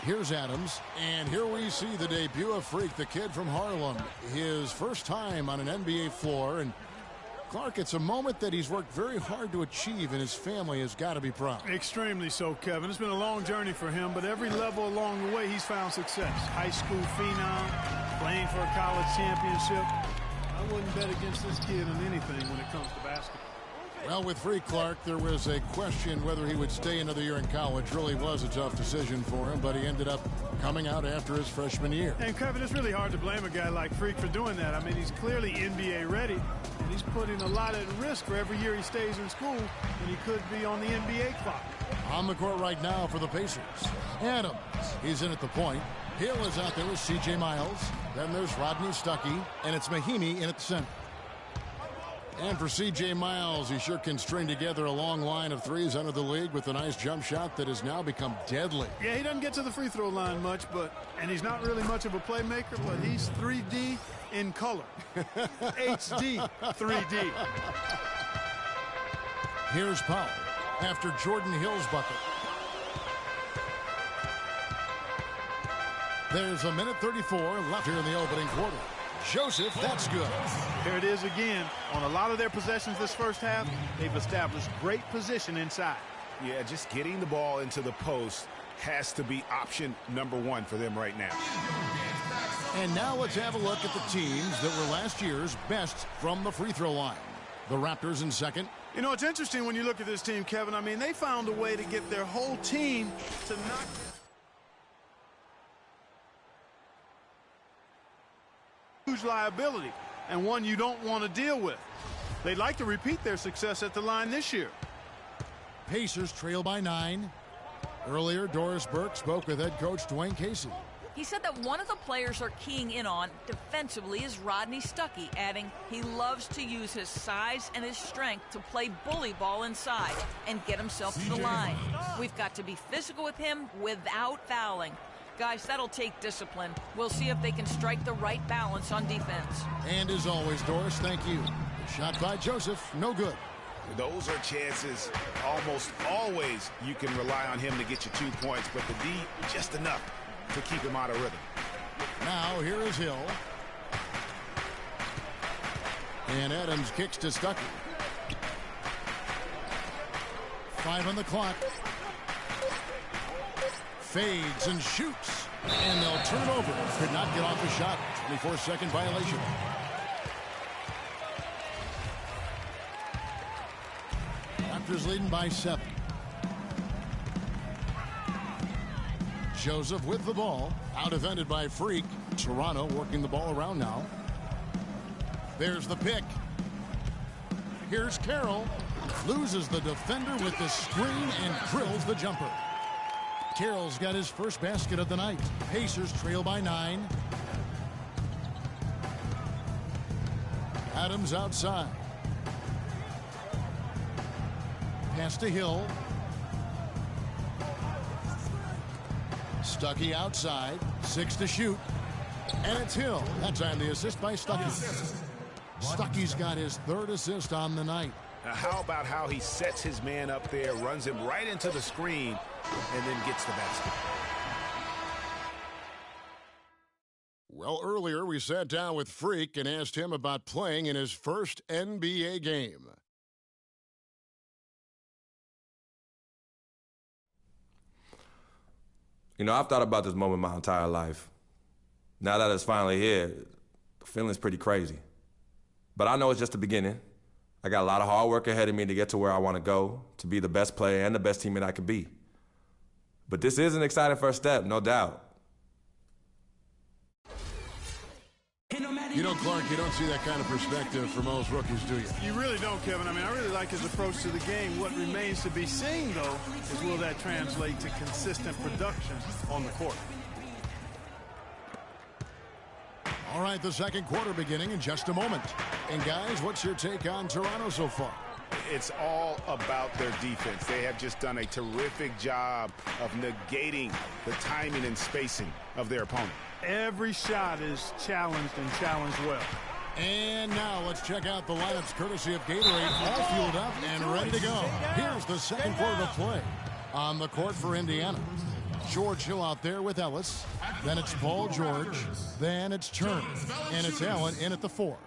Here's Adams, and here we see the debut of Freak, the kid from Harlem. His first time on an NBA floor, and Clark, it's a moment that he's worked very hard to achieve, and his family has got to be proud. Extremely so, Kevin. It's been a long journey for him, but every level along the way, he's found success. High school phenom, playing for a college championship. I wouldn't bet against this kid on anything when it comes to basketball. Well, with Freak, Clark, there was a question whether he would stay another year in college. Really was a tough decision for him, but he ended up coming out after his freshman year. And, Kevin, it's really hard to blame a guy like Freak for doing that. I mean, he's clearly NBA ready, and he's putting a lot at risk for every year he stays in school when he could be on the NBA clock. On the court right now for the Pacers. Adams, he's in at the point. Hill is out there with C.J. Miles. Then there's Rodney Stuckey, and it's Mahimi in at the center. And for C.J. Miles, he sure can string together a long line of threes under the league with a nice jump shot that has now become deadly. Yeah, he doesn't get to the free throw line much, and he's not really much of a playmaker, but he's 3D in color. HD 3D. Here's Powell after Jordan Hill's bucket. There's a minute 34 left here in the opening quarter. Joseph, that's good. Here it is again. On a lot of their possessions this first half, they've established great position inside. Yeah, just getting the ball into the post has to be option number one for them right now. And now let's have a look at the teams that were last year's best from the free throw line. The Raptors in second. You know, it's interesting when you look at this team, Kevin. I mean, they found a way to get their whole team to knock huge liability, and one you don't want to deal with. They'd like to repeat their success at the line this year. Pacers trail by 9. Earlier, Doris Burke spoke with head coach Dwayne Casey. He said that one of the players they're keying in on defensively is Rodney Stuckey, adding he loves to use his size and his strength to play bully ball inside and get himself to the line. We've got to be physical with him without fouling. Guys, that'll take discipline. We'll see if they can strike the right balance on defense. And as always, Doris, thank you. The shot by Joseph, no good. Those are chances almost always you can rely on him to get you 2 points, but the D, just enough to keep him out of rhythm. Now, here is Hill. And Adams kicks to Stuckey. 5 on the clock. Fades and shoots. And they'll turn it over. Could not get off the shot. 24-second violation. Raptors leading by 7. Joseph with the ball. Out defended by Freak. Toronto working the ball around now. There's the pick. Here's Carroll. Loses the defender with the screen and drills the jumper. Carroll's got his first basket of the night. Pacers trail by 9. Adams outside. Pass to Hill. Stuckey outside. 6 to shoot. And it's Hill. That time the assist by Stuckey. Stuckey's got his 3rd assist on the night. Now, how about how he sets his man up there, runs him right into the screen, and then gets the basket? Well, earlier we sat down with Freak and asked him about playing in his first NBA game. You know, I've thought about this moment my entire life. Now that it's finally here, the feeling's pretty crazy. But I know it's just the beginning. I got a lot of hard work ahead of me to get to where I want to go, to be the best player and the best teammate I could be. But this is an exciting first step, no doubt. You know, Clark, you don't see that kind of perspective for most rookies, do you? You really don't, Kevin. I mean, I really like his approach to the game. What remains to be seen, though, is will that translate to consistent production on the court. All right, the second quarter beginning in just a moment. And, guys, what's your take on Toronto so far? It's all about their defense. They have just done a terrific job of negating the timing and spacing of their opponent. Every shot is challenged and challenged well. And now let's check out the lineups courtesy of Gatorade, all fueled up and ready to go. Here's the second quarter of play. On the court for Indiana, George Hill out there with Ellis. Then it's Paul George. Then it's Turner. And it's Allen in at the 4.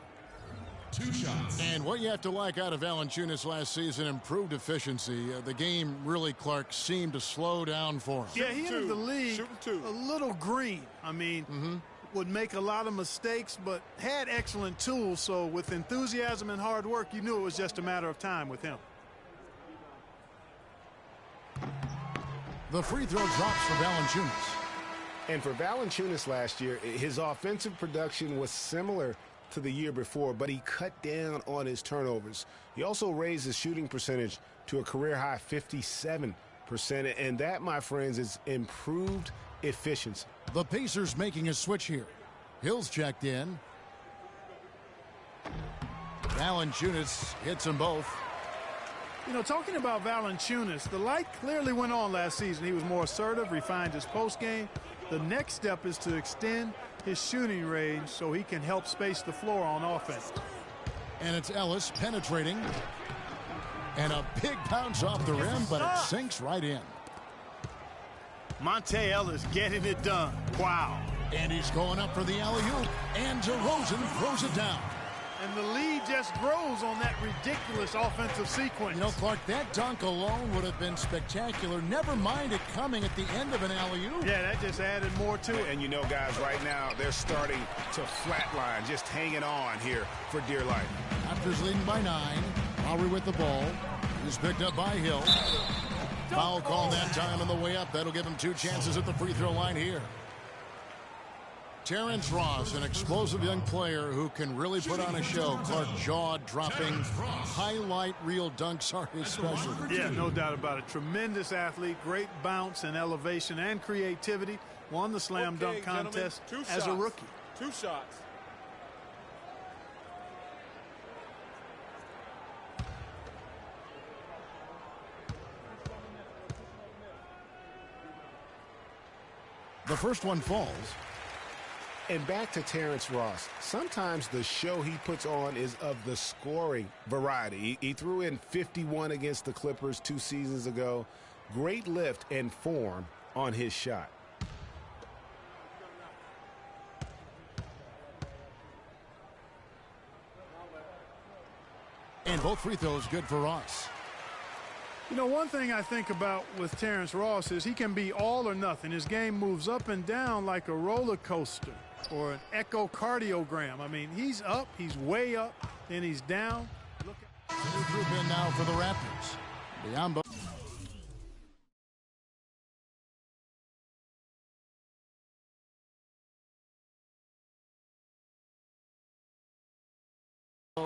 2 shots. And what you have to like out of Valanciunas last season, improved efficiency. The game really, Clark, seemed to slow down for him. Yeah, he entered the league a little green. I mean, would make a lot of mistakes, but had excellent tools. So with enthusiasm and hard work, you knew it was just a matter of time with him. The free throw drops for Valanciunas. And for Valanciunas last year, his offensive production was similar to the year before, but he cut down on his turnovers. He also raised his shooting percentage to a career-high 57%, and that, my friends, is improved efficiency. The Pacers making a switch here. Hill's checked in. Valanciunas hits them both. You know, talking about Valanciunas, the light clearly went on last season. He was more assertive, refined his post game. The next step is to extend his shooting range so he can help space the floor on offense. And it's Ellis penetrating. And a big bounce off the rim, but it sinks right in. Monte Ellis getting it done. Wow. And he's going up for the alley-oop. And DeRozan throws it down. And the lead just grows on that ridiculous offensive sequence. You know, Clark, that dunk alone would have been spectacular. Never mind it coming at the end of an alley-oop. Yeah, that just added more to it. And you know, guys, right now, they're starting to flatline, just hanging on here for dear life. Raptors leading by 9. Lowry with the ball. He's picked up by Hill. Foul call that time on the way up. That'll give him 2 chances at the free throw line here. Terrence Ross, an explosive young player who can really put on a show. Clark, jaw-dropping, highlight reel dunks are his specialty. Yeah, no doubt about it. Tremendous athlete, great bounce and elevation and creativity. Won the slam dunk contest as a rookie. 2 shots. The first one falls. And back to Terrence Ross. Sometimes the show he puts on is of the scoring variety. He threw in 51 against the Clippers 2 seasons ago. Great lift and form on his shot. And both free throws good for Ross. You know, one thing I think about with Terrence Ross is he can be all or nothing. His game moves up and down like a roller coaster or an echocardiogram. I mean, he's up, he's way up, then he's down. Look at the new group in now for the Raptors. Biombo.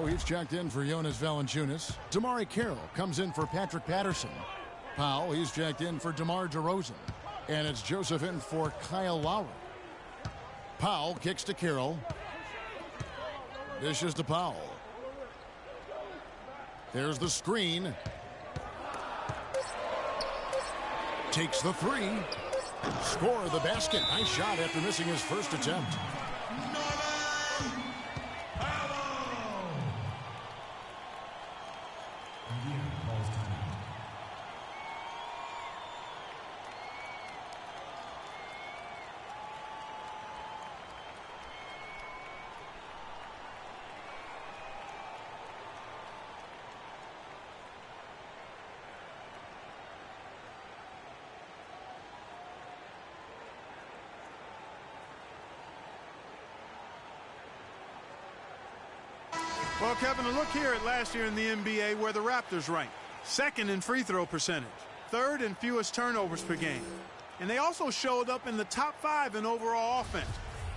He's checked in for Jonas Valanciunas. Damari Carroll comes in for Patrick Patterson. Powell, he's checked in for DeMar DeRozan. And it's Joseph in for Kyle Lowry. Powell kicks to Carroll. Dishes to Powell. There's the screen. Takes the 3. Score the basket. Nice shot after missing his first attempt. Well, Kevin, a look here at last year in the NBA where the Raptors ranked. 2nd in free throw percentage, 3rd in fewest turnovers per game. And they also showed up in the top 5 in overall offense.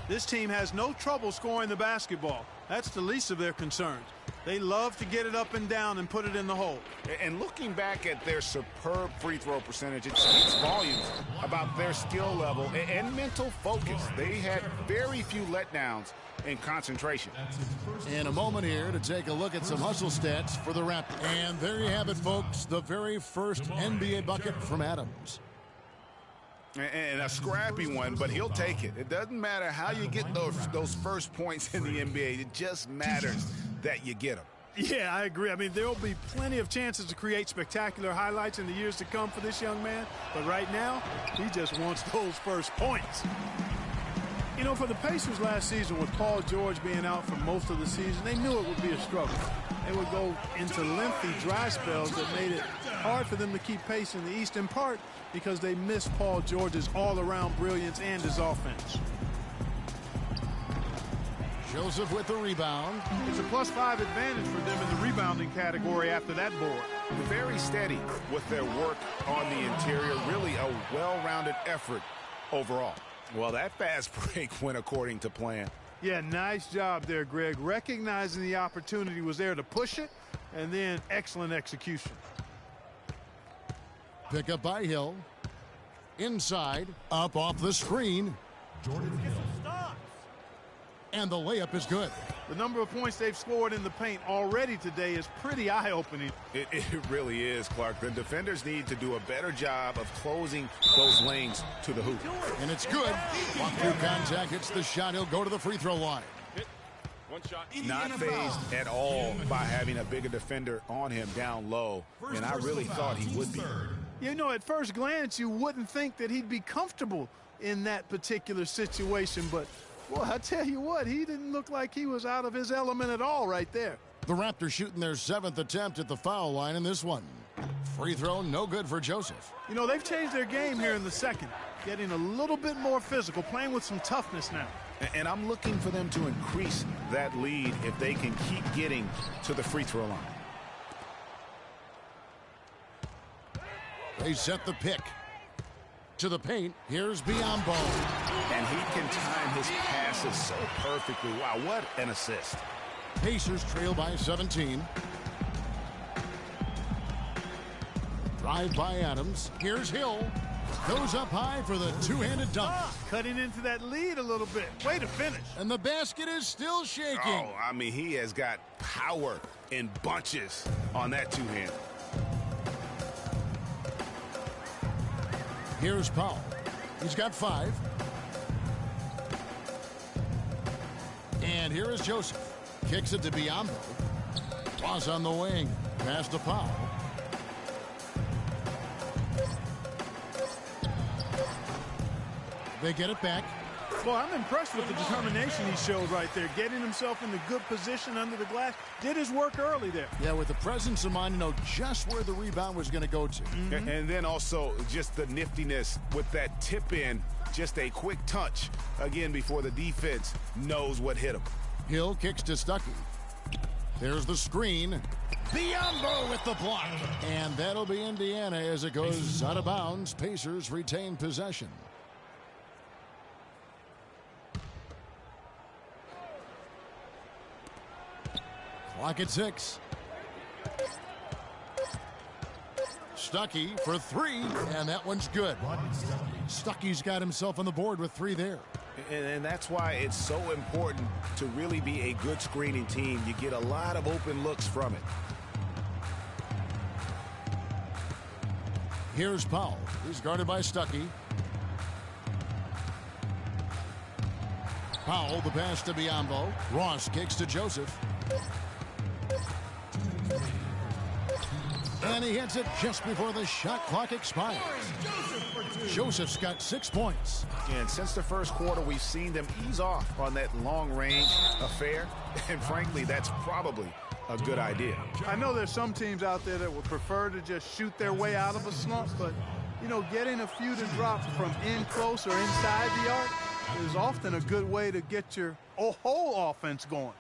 This team has no trouble scoring the basketball. That's the least of their concerns. They love to get it up and down and put it in the hole. And looking back at their superb free throw percentage, it speaks volumes about their skill level and mental focus. They had very few letdowns in concentration. In a moment here to take a look at some hustle stats for the Raptors. And there you have it, folks, the very first NBA bucket from Adams. And a scrappy one, but he'll take it. It doesn't matter how you get those first points in the NBA. It just matters that you get them. Yeah, I agree. I mean, there will be plenty of chances to create spectacular highlights in the years to come for this young man. But right now, he just wants those first points. You know, for the Pacers last season, with Paul George being out for most of the season, they knew it would be a struggle. They would go into lengthy dry spells that made it hard for them to keep pace in the East, in part because they missed Paul George's all-around brilliance and his offense. Joseph with the rebound. It's a +5 advantage for them in the rebounding category after that board. Very steady with their work on the interior. Really a well-rounded effort overall. Well, that fast break went according to plan. Yeah, nice job there, Greg. Recognizing the opportunity was there to push it, and then excellent execution. Pick up by Hill. Inside, up off the screen. Jordan Hill. And the layup is good. The number of points they've scored in the paint already today is pretty eye-opening. It really is, Clark. The defenders need to do a better job of closing those lanes to the hoop. And it's good. Walk through contact, hits the shot. He'll go to the free throw line. One shot. Not phased at all by having a bigger defender on him down low. And I really thought he would be. You know, at first glance, you wouldn't think that he'd be comfortable in that particular situation, but well, I tell you what, he didn't look like he was out of his element at all right there. The Raptors shooting their 7th attempt at the foul line in this one. Free throw, no good for Joseph. You know, they've changed their game here in the second, getting a little bit more physical, playing with some toughness now. And I'm looking for them to increase that lead if they can keep getting to the free throw line. They set the pick. To the paint, here's Biyombo. And he can time his passes so perfectly. Wow, what an assist. Pacers trail by 17. Drive by Adams. Here's Hill. Goes up high for the two-handed dunk. Cutting into that lead a little bit. Way to finish. And the basket is still shaking. Oh, I mean, he has got power in bunches on that two-hand. Here's Powell. He's got 5. And here is Joseph. Kicks it to Biyombo. Toss on the wing. Pass to Powell. They get it back. Well, I'm impressed with the determination he showed right there, getting himself in the good position under the glass. Did his work early there. Yeah, with the presence of mind to know just where the rebound was going to go to. And then also just the niftiness with that tip in, just a quick touch, again, before the defense knows what hit him. Hill kicks to Stuckey. There's the screen. Biyombo with the block. And that'll be Indiana as it goes out of bounds. Pacers retain possession. Clock at 6. Stuckey for 3, and that one's good. Stuckey's got himself on the board with 3 there. And that's why it's so important to really be a good screening team. You get a lot of open looks from it. Here's Powell. He's guarded by Stuckey. Powell, the pass to Biyombo. Ross kicks to Joseph. And he hits it just before the shot clock expires. Joseph's got 6 points. And since the first quarter, we've seen them ease off on that long-range affair. And frankly, that's probably a good idea. I know there's some teams out there that would prefer to just shoot their way out of a slump, but, you know, getting a few to drop from in close or inside the arc is often a good way to get your whole offense going.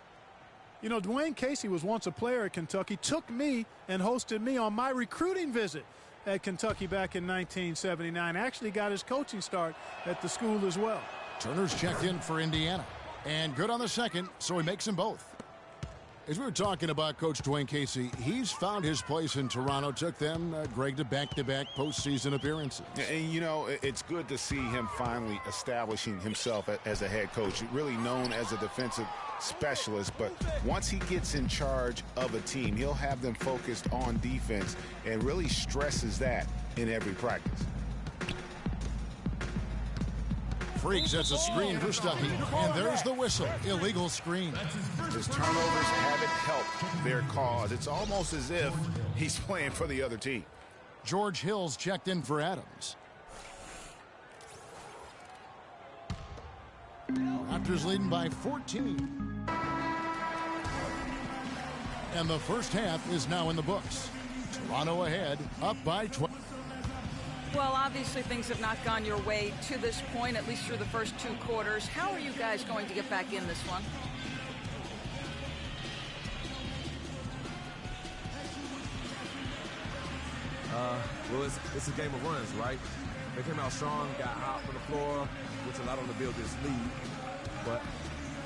You know, Dwayne Casey was once a player at Kentucky, took me and hosted me on my recruiting visit at Kentucky back in 1979. Actually got his coaching start at the school as well. Turner's checked in for Indiana. And good on the second, so he makes them both. As we were talking about Coach Dwayne Casey, he's found his place in Toronto. Took them, Greg, to back-to-back postseason appearances. And, you know, it's good to see him finally establishing himself as a head coach, really known as a defensive specialist. But once he gets in charge of a team, he'll have them focused on defense and really stresses that in every practice. Freak sets a screen for Stuckey, and there's the whistle. Illegal screen. His turnovers haven't helped their cause. It's almost as if he's playing for the other team. George Hill's checked in for Adams. Raptors leading by 14. And the first half is now in the books. Toronto ahead, up by 12. Well, obviously things have not gone your way to this point, at least through the first 2 quarters. How are you guys going to get back in this one? Well, it's a game of runs, right? They came out strong, got hot on the floor, which allowed them to build this lead. But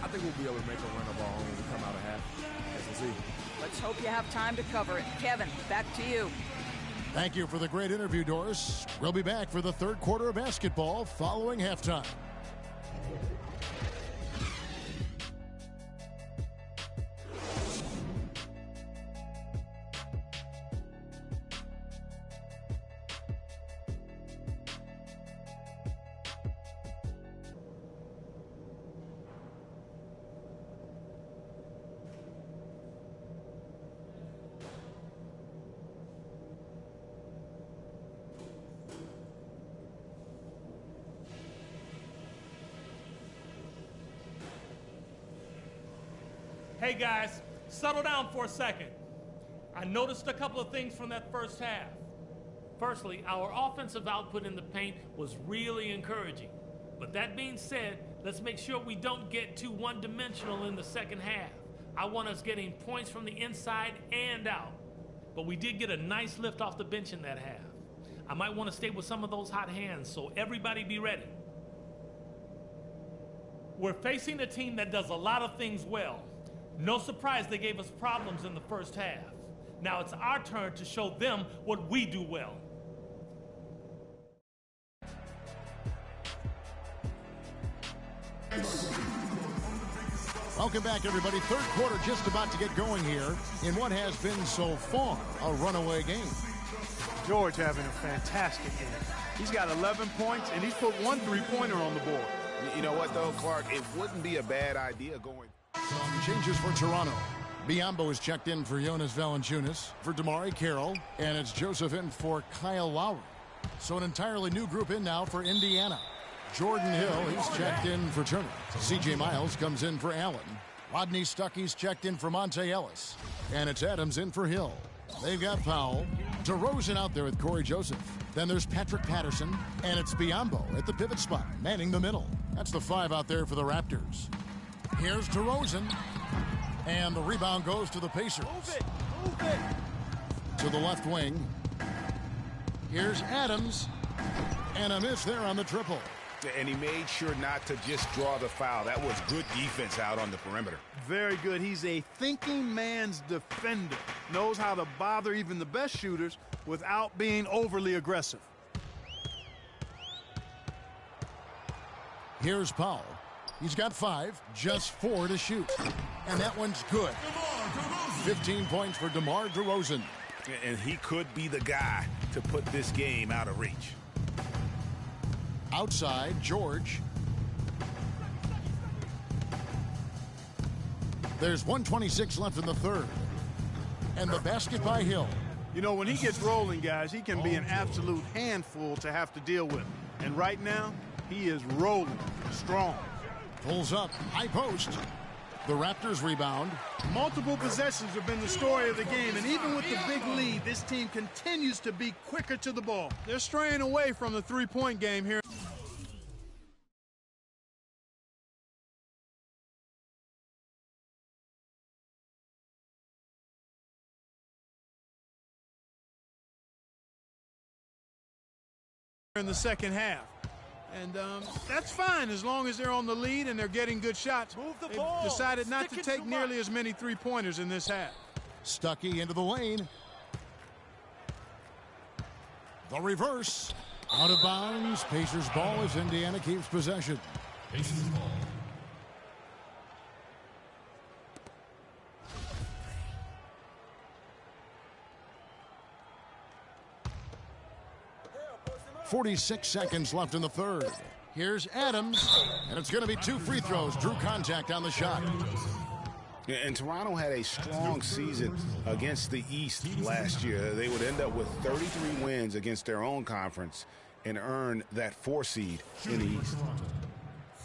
I think we'll be able to make a run of our own when we come out of half. As we'll see. Let's hope you have time to cover it. Kevin, back to you. Thank you for the great interview, Doris. We'll be back for the third quarter of basketball following halftime. Hey guys, settle down for a second. I noticed a couple of things from that first half. Firstly, our offensive output in the paint was really encouraging. But that being said, let's make sure we don't get too one-dimensional in the second half. I want us getting points from the inside and out. But we did get a nice lift off the bench in that half. I might want to stay with some of those hot hands, so everybody be ready. We're facing a team that does a lot of things well. No surprise they gave us problems in the first half. Now it's our turn to show them what we do well. Welcome back, everybody. Third quarter just about to get going here in what has been so far a runaway game. George having a fantastic game. He's got 11 points, and he's put 1 3-pointer on the board. You know what, though, Clark? It wouldn't be a bad idea going. Some changes for Toronto. Biombo is checked in for Jonas Valanciunas, for Damari Carroll, and it's Joseph in for Kyle Lowry. So an entirely new group in now for Indiana. Jordan Hill, he's checked in for Turner. C.J. Miles comes in for Allen. Rodney Stuckey's checked in for Monte Ellis. And it's Adams in for Hill. They've got Powell. DeRozan out there with Corey Joseph. Then there's Patrick Patterson. And it's Biombo at the pivot spot, manning the middle. That's the 5 out there for the Raptors. Here's DeRozan. And the rebound goes to the Pacers. Move it. To the left wing. Here's Adams. And a miss there on the triple. And he made sure not to just draw the foul. That was good defense out on the perimeter. Very good. He's a thinking man's defender. Knows how to bother even the best shooters without being overly aggressive. Here's Powell. He's got 5, just 4 to shoot. And that one's good. 15 points for DeMar DeRozan. And he could be the guy to put this game out of reach. Outside, George. There's 1:26 left in the third. And the basket by Hill. You know, when he gets rolling, guys, he can be an absolute handful to have to deal with. And right now, he is rolling strong. Pulls up, high post. The Raptors rebound. Multiple possessions have been the story of the game, and even with the big lead, this team continues to be quicker to the ball. They're straying away from the three-point game here. In the second half. And that's fine as long as they're on the lead and they're getting good shots. They've decided not to take nearly as many three-pointers in this half. Stuckey into the lane. The reverse. Out of bounds. Pacers ball as Indiana keeps possession. Pacers ball. .46 seconds left in the third. Here's Adams, and it's going to be 2 free throws. Drew contact on the shot. And Toronto had a strong season against the East last year. They would end up with 33 wins against their own conference and earn that 4 seed in the East.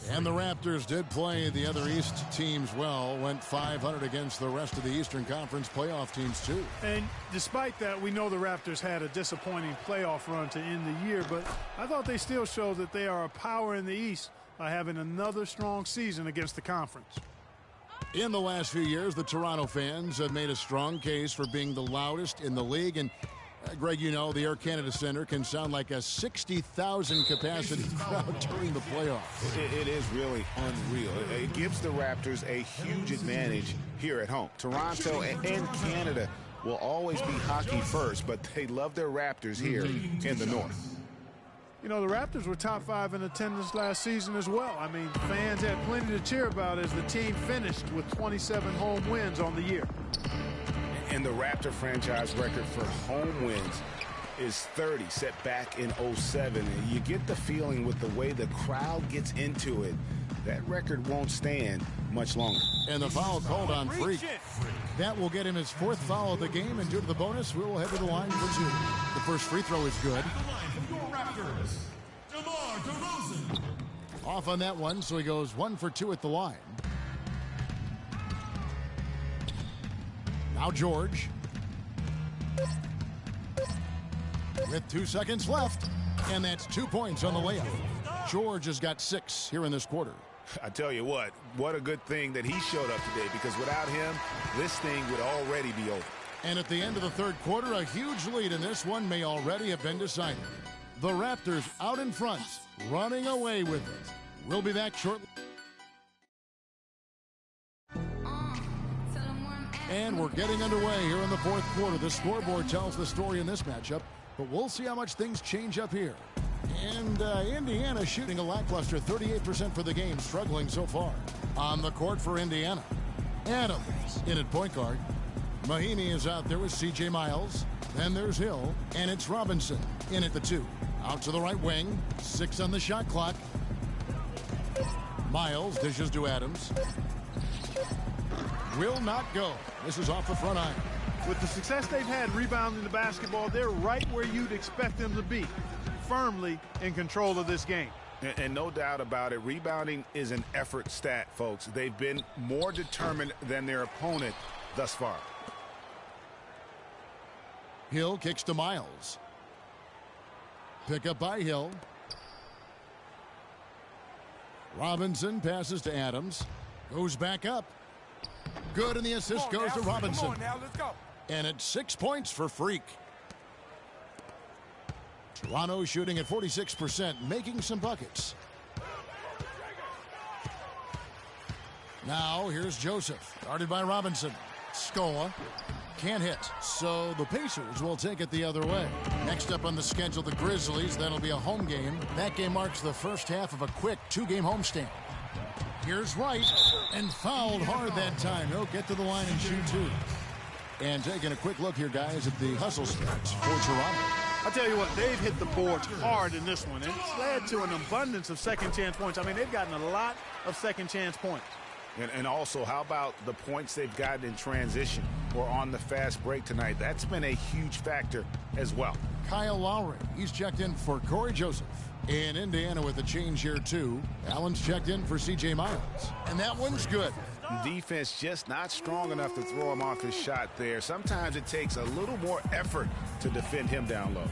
And the Raptors did play the other East teams well, went 500 against the rest of the Eastern Conference playoff teams too. And despite that, we know the Raptors had a disappointing playoff run to end the year, but I thought they still showed that they are a power in the East by having another strong season against the conference. In the last few years, the Toronto fans have made a strong case for being the loudest in the league. And Greg, you know, the Air Canada Center can sound like a 60,000 capacity crowd during the playoffs. It is really unreal. It gives the Raptors a huge advantage here at home. Toronto and Canada will always be hockey first, but they love their Raptors here in the North. You know, the Raptors were top 5 in attendance last season as well. I mean, fans had plenty to cheer about as the team finished with 27 home wins on the year. And the Raptor franchise record for home wins is 30, set back in 07. And you get the feeling with the way the crowd gets into it, that record won't stand much longer. And the foul called on Freak. That will get him his 4th foul of the game, and due to the bonus, we will head to the line for 2. The first free throw is good. Off on that one, so he goes 1 for 2 at the line. Now George. With 2 seconds left, and that's 2 points on the layup. George has got 6 here in this quarter. I tell you what a good thing that he showed up today, because without him, this thing would already be over. And at the end of the 3rd quarter, a huge lead in this one may already have been decided. The Raptors out in front, running away with it. We'll be back shortly. And we're getting underway here in the 4th quarter. The scoreboard tells the story in this matchup, but we'll see how much things change up here. And Indiana shooting a lackluster 38% for the game, struggling so far. On the court for Indiana, Adams in at point guard. Mahinmi is out there with C.J. Miles. Then there's Hill, and it's Robinson in at the 2. Out to the right wing, 6 on the shot clock. Miles dishes to Adams. Will not go. This is off the front iron. With the success they've had rebounding the basketball, they're right where you'd expect them to be, firmly in control of this game. And no doubt about it, rebounding is an effort stat, folks. They've been more determined than their opponent thus far. Hill kicks to Miles. Pick up by Hill. Robinson passes to Adams. Goes back up. Good, and the assist goes to Robinson. Come on now, let's go. And it's 6 points for Freak. Toronto shooting at 46%, making some buckets. Now here's Joseph, guarded by Robinson. Scola can't hit, so the Pacers will take it the other way. Next up on the schedule, the Grizzlies. That'll be a home game. That game marks the first half of a quick 2-game homestand. Here's Wright, and fouled hard that time. He'll get to the line and shoot 2. And taking a quick look here, guys, at the hustle stats for Toronto. I'll tell you what, they've hit the boards hard in this one, and it's led to an abundance of second-chance points. I mean, they've gotten a lot of second-chance points. And also, how about the points they've gotten in transition or on the fast break tonight? That's been a huge factor as well. Kyle Lowry, he's checked in for Corey Joseph. In Indiana with a change here, too. Allen's checked in for C.J. Miles. And that one's good. Defense just not strong enough to throw him off his shot there. Sometimes it takes a little more effort to defend him down low.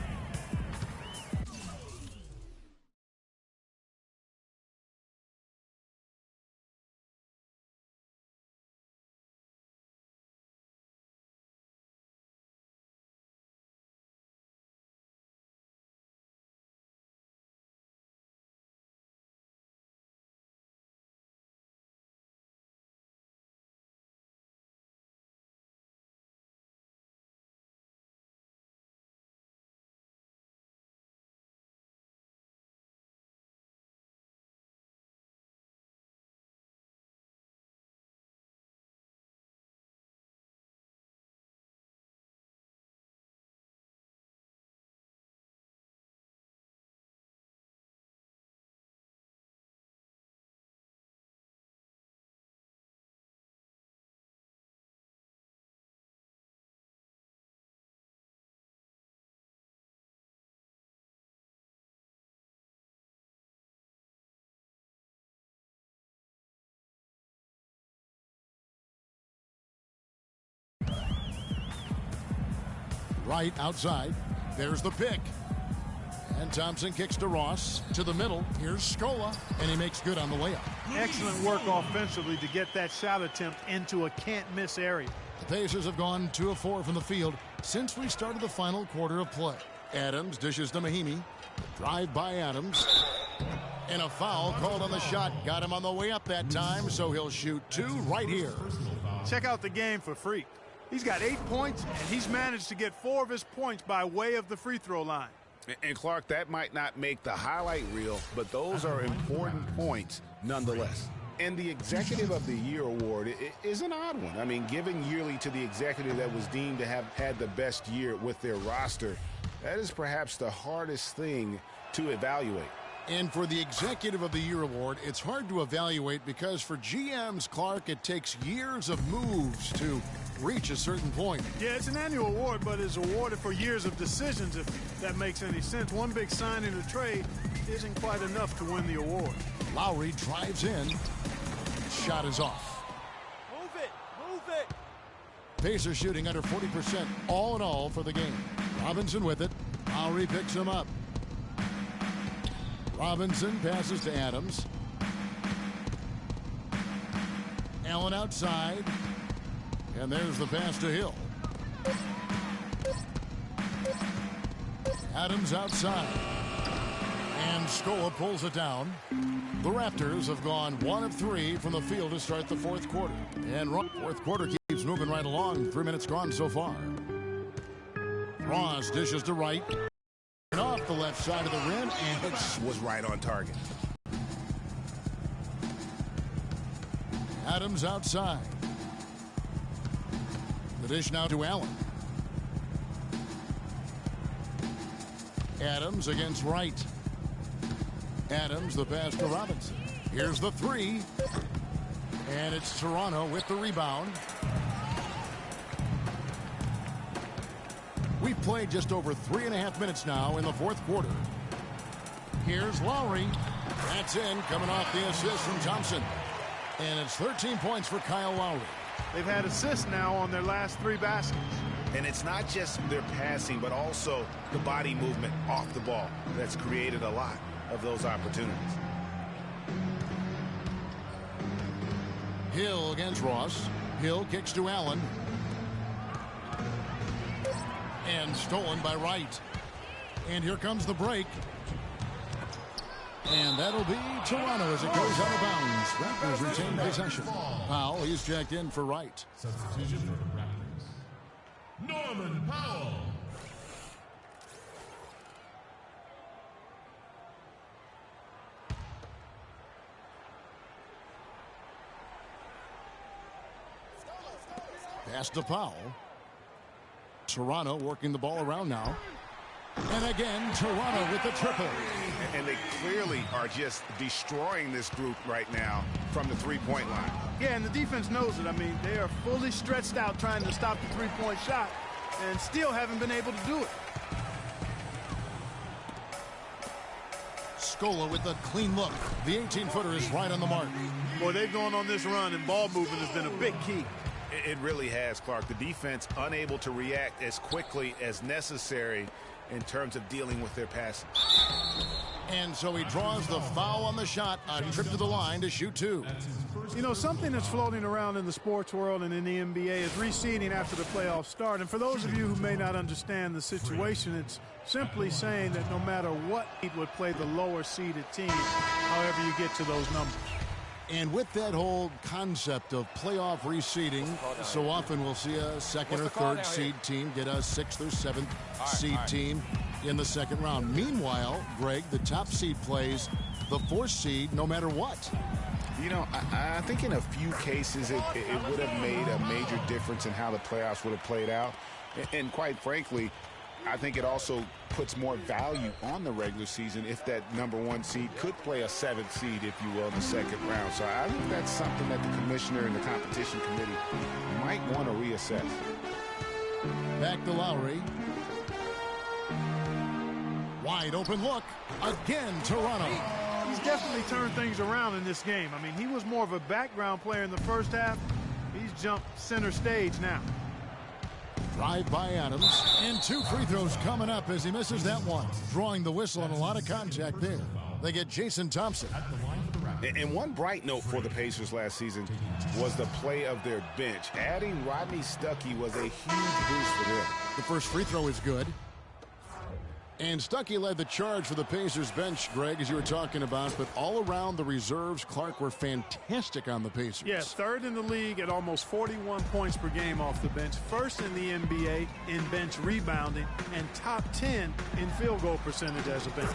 Right outside. There's the pick. And Thompson kicks to Ross. To the middle. Here's Scola. And he makes good on the layup. Excellent work offensively to get that shot attempt into a can't-miss area. The Pacers have gone 2 of 4 from the field since we started the final quarter of play. Adams dishes to Mahimi. Drive by Adams. And a foul called on the shot. Got him on the way up that time, so he'll shoot 2 right here. Check out the game for Freak. He's got 8 points, and he's managed to get 4 of his points by way of the free throw line. And Clark, that might not make the highlight reel, but those are important points nonetheless. And the Executive of the Year award is an odd one. I mean, given yearly to the executive that was deemed to have had the best year with their roster, that is perhaps the hardest thing to evaluate. And for the Executive of the Year award, it's hard to evaluate because for GMs, Clark, it takes years of moves to reach a certain point. Yeah, it's an annual award, but it's awarded for years of decisions, if that makes any sense. One big signing or trade isn't quite enough to win the award. Lowry drives in. Shot is off. Move it! Move it! Pacers shooting under 40% all in all for the game. Robinson with it. Lowry picks him up. Robinson passes to Adams. Allen outside. And there's the pass to Hill. Adams outside. And Scola pulls it down. The Raptors have gone 1 of 3 from the field to start the fourth quarter. And fourth quarter keeps moving right along. 3 minutes gone so far. Ross dishes to Wright. Off the left side of the rim, and it was right on target. Adams outside. The dish now to Allen. Adams against Wright. Adams, the pass to Robinson. Here's the 3. And it's Toronto with the rebound. We've played just over 3.5 minutes now in the fourth quarter. Here's Lowry. That's in, coming off the assist from Thompson. And it's 13 points for Kyle Lowry. They've had assists now on their last 3 baskets. And it's not just their passing, but also the body movement off the ball that's created a lot of those opportunities. Hill against Ross. Hill kicks to Allen. And stolen by Wright. And here comes the break. And that'll be Toronto as it goes out of bounds. Raptors retain possession. Powell, he's checked in for Wright. Substitution for the Raptors. Norman Powell. Pass to Powell. Toronto working the ball around now. And again, Toronto with the triple. And they clearly are just destroying this group right now from the three-point line. Yeah, and the defense knows it. I mean, they are fully stretched out trying to stop the three-point shot and still haven't been able to do it. Scola with a clean look. The 18-footer is right on the mark. Boy, they've gone on this run, and ball movement has been a big key. It really has, Clark. The defense unable to react as quickly as necessary in terms of dealing with their passing. And so he draws the foul on the shot, a trip to the line to shoot 2. You know, something that's floating around in the sports world and in the NBA is reseeding after the playoffs start. And for those of you who may not understand the situation, it's simply saying that no matter what seed would play the lower seeded team, however you get to those numbers. And with that whole concept of playoff reseeding, so often we'll see a second or third seed team get a 6th or 7th seed team in the second round. Meanwhile, Greg, the top seed plays the 4th seed no matter what. You know, I think in a few cases it would have made a major difference in how the playoffs would have played out. And quite frankly, I think it also puts more value on the regular season if that #1 seed could play a 7th seed, if you will, in the second round. So I think that's something that the commissioner and the competition committee might want to reassess. Back to Lowry. Wide open look. Again, Toronto. He's definitely turned things around in this game. I mean, he was more of a background player in the first half. He's jumped center stage now. Drive by Adams, and 2 free throws coming up as he misses that one. Drawing the whistle and a lot of contact there. They get Jason Thompson. And one bright note for the Pacers last season was the play of their bench. Adding Rodney Stuckey was a huge boost for them. The first free throw is good. And Stuckey led the charge for the Pacers bench, Greg, as you were talking about. But all around the reserves, Clark, were fantastic on the Pacers. Yeah, 3rd in the league at almost 41 points per game off the bench. 1st in the NBA in bench rebounding. And top 10 in field goal percentage as a bench.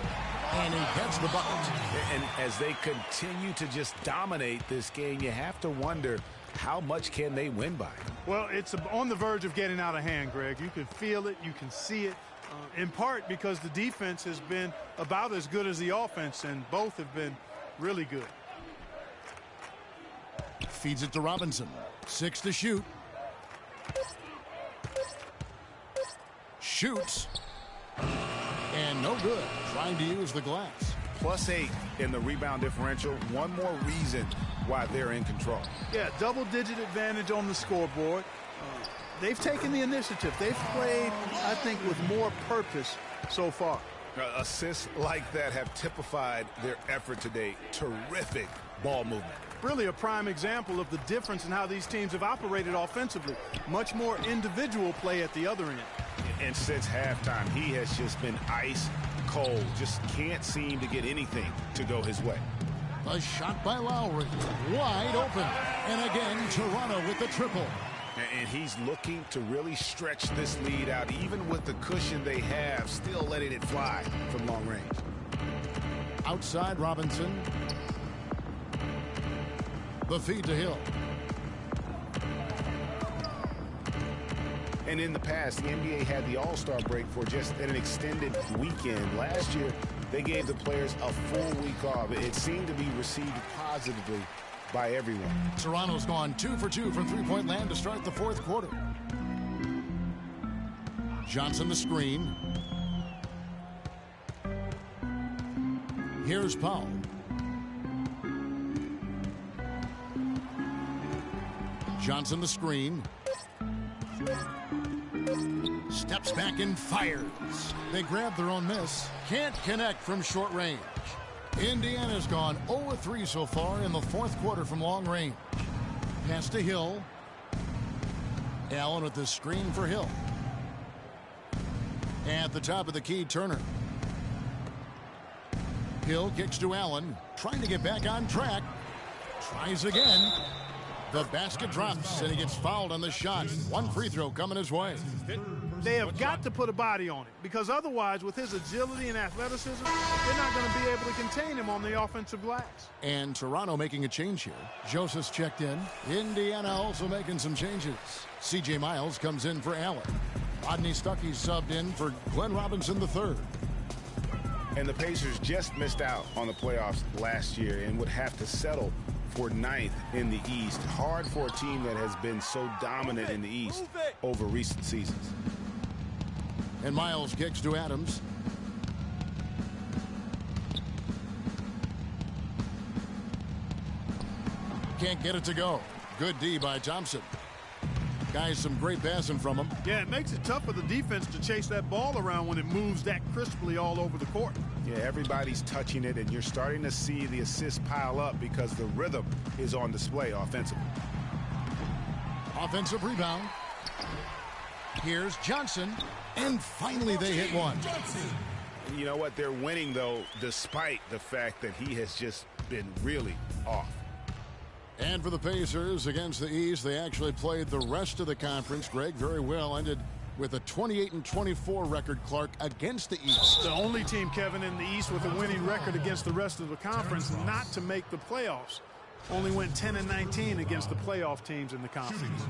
And he gets the bucket. And as they continue to just dominate this game, you have to wonder, how much can they win by? Well, it's on the verge of getting out of hand, Greg. You can feel it. You can see it. In part because the defense has been about as good as the offense, and both have been really good. Feeds it to Robinson. 6 to shoot. Shoots. And no good. Trying to use the glass. +8 in the rebound differential. One more reason why they're in control. Yeah, double-digit advantage on the scoreboard. They've taken the initiative. They've played, I think, with more purpose so far. Assists like that have typified their effort today. Terrific ball movement. Really a prime example of the difference in how these teams have operated offensively. Much more individual play at the other end. And since halftime, he has just been ice cold. Just can't seem to get anything to go his way. A shot by Lowry. Wide open. And again, Toronto with the triple. And he's looking to really stretch this lead out, even with the cushion they have, still letting it fly from long range. Outside Robinson. The feed to Hill. And in the past, the NBA had the All-Star break for just an extended weekend. Last year, they gave the players a full week off. It seemed to be received positively by everyone. Toronto's gone 2 for 2 from three-point land to start the 4th quarter. Johnson the screen. Here's Powell. Johnson the screen. Steps back and fires. They grab their own miss. Can't connect from short range. Indiana's gone 0-3 so far in the 4th quarter from long range. Pass to Hill. Allen with the screen for Hill. At the top of the key, Turner. Hill kicks to Allen, trying to get back on track. Tries again. The basket drops, and he gets fouled on the shot. 1 free throw coming his way. They have got to put a body on it, because otherwise, with his agility and athleticism, they're not going to be able to contain him on the offensive glass. And Toronto making a change here. Joseph's checked in. Indiana also making some changes. C.J. Miles comes in for Allen. Rodney Stuckey subbed in for Glenn Robinson III. And the Pacers just missed out on the playoffs last year and would have to settle for 9th in the East. Hard for a team that has been so dominant in the East over recent seasons. And Miles kicks to Adams. Can't get it to go. Good D by Thompson. Guys, some great passing from him. Yeah, it makes it tough for the defense to chase that ball around when it moves that crisply all over the court. Yeah, everybody's touching it, and you're starting to see the assists pile up because the rhythm is on display offensively. Offensive rebound. Here's Johnson, and finally they hit one. You know what? They're winning, though, despite the fact that he has just been really off. And for the Pacers against the East, they actually played the rest of the conference, Greg, very well. Ended with a 28-24 record, Clark, against the East. The only team, Kevin, in the East with a winning record against the rest of the conference not to make the playoffs. Only went 10-19 against the playoff teams in the conference.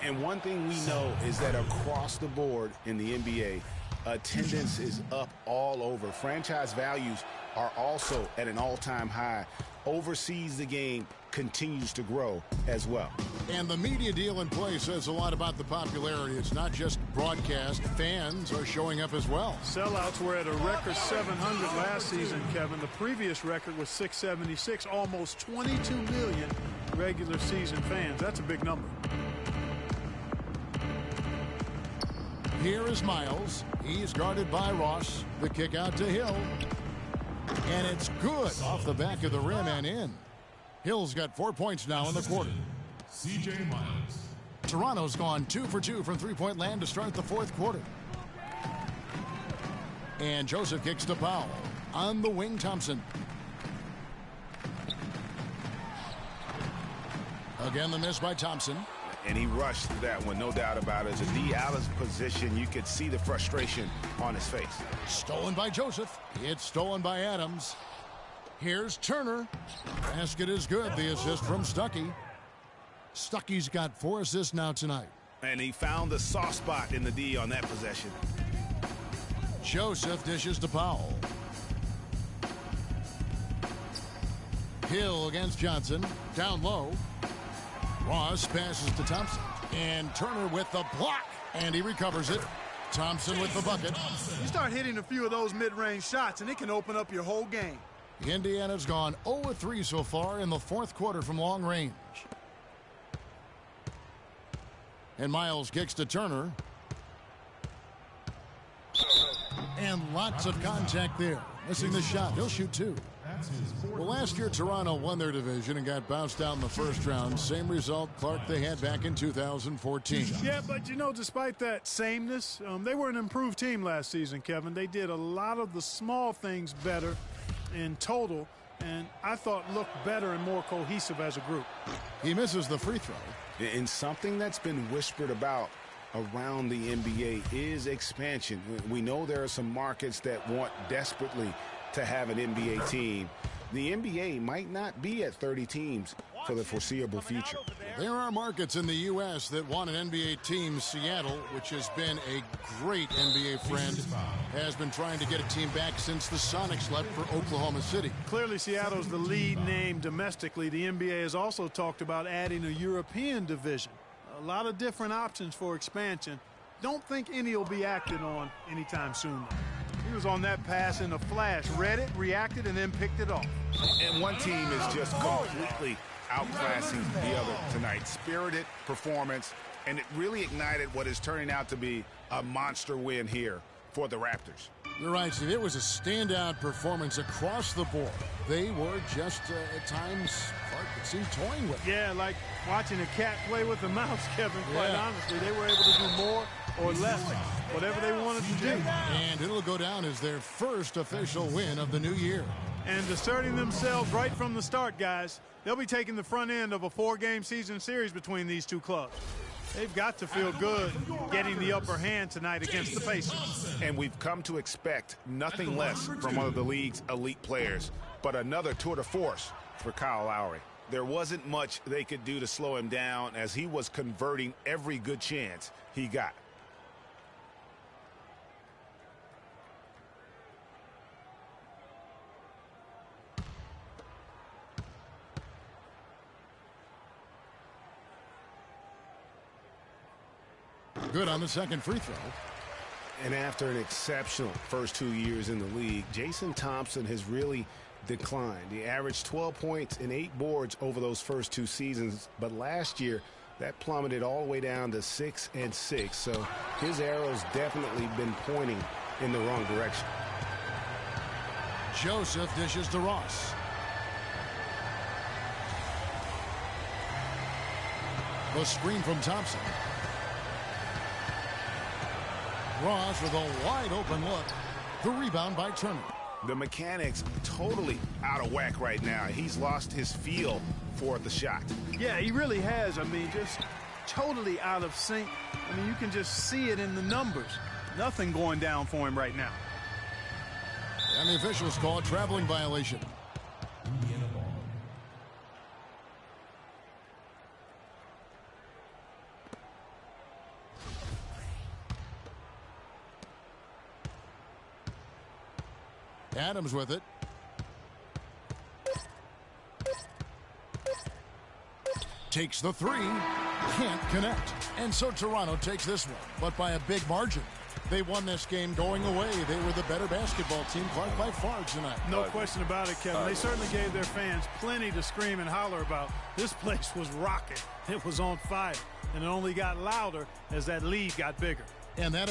And one thing we know is that across the board in the NBA, attendance is up all over. Franchise values are also at an all-time high. Overseas, the game continues to grow as well. And the media deal in place says a lot about the popularity. It's not just broadcast. Fans are showing up as well. Sellouts were at a record 700 last season, Kevin. The previous record was 676, almost 22 million regular season fans. That's a big number. Here is Miles. He's guarded by Ross. The kick out to Hill. And it's good off the back of the rim and in. Hill's got 4 points now in the quarter. C.J. Miles. Toronto's gone 2 for 2 from three-point land to start the fourth quarter. And Joseph kicks to Powell. On the wing, Thompson. Again, the miss by Thompson. And he rushed that one, no doubt about it. As a D out of position, you could see the frustration on his face. Stolen by Joseph. It's stolen by Adams. Here's Turner. Basket is good. The assist from Stuckey. Stuckey's got 4 assists now tonight. And he found the soft spot in the D on that possession. Joseph dishes to Powell. Hill against Johnson. Down low. Ross passes to Thompson. And Turner with the block. And he recovers it. Thompson with the bucket. You start hitting a few of those mid-range shots, and it can open up your whole game. Indiana's gone 0-3 so far in the fourth quarter from long range. And Miles kicks to Turner. And lots of contact there. Missing the shot. He'll shoot 2. Well, last year Toronto won their division and got bounced out in the first round. Same result, Clark, they had back in 2014. Yeah, but, you know, despite that sameness, they were an improved team last season, Kevin. They did a lot of the small things better in total, and I thought looked better and more cohesive as a group. He misses the free throw. And something that's been whispered about around the NBA is expansion. We know there are some markets that want desperately to have an NBA team. The NBA might not be at 30 teams for the foreseeable future. There are markets in the U.S. that want an NBA team. Seattle, which has been a great NBA friend, has been trying to get a team back since the Sonics left for Oklahoma City. Clearly, Seattle's the lead name domestically. The NBA has also talked about adding a European division. A lot of different options for expansion. Don't think any will be acted on anytime soon. He was on that pass in a flash, read it, reacted, and then picked it off. And one team is just completely outclassing the other tonight. Spirited performance, and it really ignited what is turning out to be a monster win here for the Raptors. You're right, Steve. It was a standout performance across the board. They were just, at times, Clark, it seemed toying with. Yeah, like watching a cat play with a mouse, Kevin, quite honestly. They were able to do more or less, whatever they wanted to do. And it'll go down as their first official win of the new year. And asserting themselves right from the start, guys. They'll be taking the front end of a 4-game season series between these two clubs. They've got to feel good getting the upper hand tonight against the Pacers. And we've come to expect nothing less from one of the league's elite players, but another tour de force for Kyle Lowry. There wasn't much they could do to slow him down as he was converting every good chance he got. Good on the second free throw. And after an exceptional first 2 years in the league, Jason Thompson has really declined. He averaged 12 points and 8 boards over those first 2 seasons, but last year that plummeted all the way down to 6 and 6. So his arrow's definitely been pointing in the wrong direction. Joseph dishes to Ross. The screen from Thompson. Ross with a wide open look. The rebound by Turner. The mechanics totally out of whack right now. He's lost his feel for the shot. Yeah, he really has. I mean, just totally out of sync. I mean, you can just see it in the numbers. Nothing going down for him right now. And the officials call a traveling violation. Adams with it. Takes the three. Can't connect. And so Toronto takes this one, but by a big margin. They won this game going away. They were the better basketball team, Clark, by far tonight. No question about it, Kevin. They certainly gave their fans plenty to scream and holler about. This place was rocking. It was on fire. And it only got louder as that lead got bigger. And that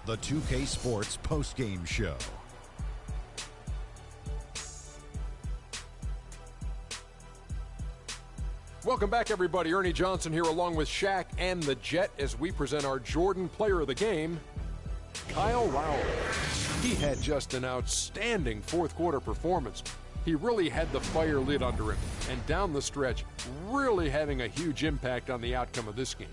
The 2K Sports postgame show. Welcome back, everybody. Ernie Johnson here along with Shaq and the Jet as we present our Jordan Player of the Game, Kyle Lowry. He had just an outstanding fourth quarter performance. He really had the fire lit under him, and down the stretch, really having a huge impact on the outcome of this game.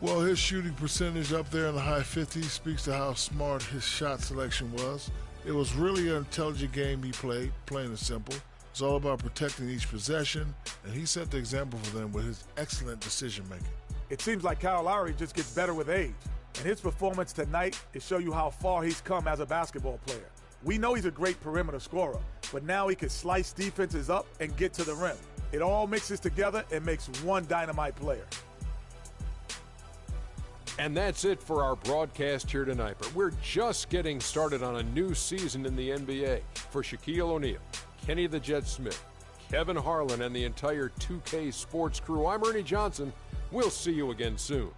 Well, his shooting percentage up there in the high 50s speaks to how smart his shot selection was. It was really an intelligent game he played, plain and simple. It's all about protecting each possession, and he set the example for them with his excellent decision-making. It seems like Kyle Lowry just gets better with age, and his performance tonight is show you how far he's come as a basketball player. We know he's a great perimeter scorer, but now he can slice defenses up and get to the rim. It all mixes together and makes one dynamite player. And that's it for our broadcast here tonight, but we're just getting started on a new season in the NBA. For Shaquille O'Neal, Kenny the Jet Smith, Kevin Harlan, and the entire 2K Sports crew, I'm Ernie Johnson. We'll see you again soon.